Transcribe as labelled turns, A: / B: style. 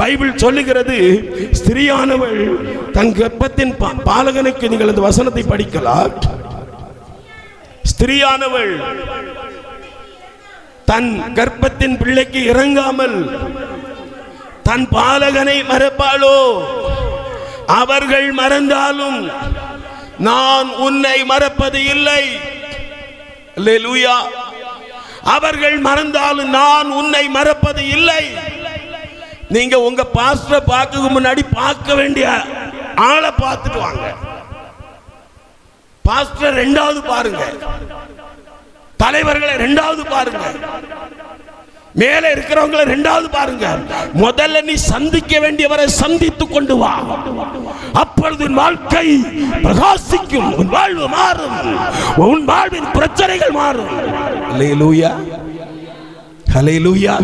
A: Bible சொல்லுகிறது, ஸ்திரீயானவள் தன் கர்ப்பத்தின் பாலகனுக்கு, நீங்கள் அந்த வசனத்தை படிக்கலாம், ஸ்திரீயானவள் தன் கர்ப்பத்தின் பிள்ளைக்கு இறங்காமல் தன் பாலகனை மறப்பாளோ? அவர்கள் மறந்தாலும் நான் உன்னை மறப்பது இல்லை. அல்லேலூயா. அவர்கள் மறந்தாலும் நான் உன்னை மறப்பது இல்லை. நீங்க உங்க பாஸ்டரை பார்க்க முன்னாடி பார்க்க வேண்டிய ஆளை பார்த்துட்டு வாங்க. பாஸ்டர் ரெண்டாவது பாருங்க, தலைவர்களை ரெண்டாவது பாருங்க, மேலே இருக்கிறவங்களை ரெண்டாவது பாருங்க. முதல்ல நீ சந்திக்க வேண்டியவரை சந்தித்து கொண்டு வா. அப்பொழுது உன் வாழ்க்கை பிரகாசிக்கும், உன் வாழ்வு மாறும், உன் வாழ்வின் பிரச்சனைகள் மாறும். ஹல்லேலூயா, ஹல்லேலூயா.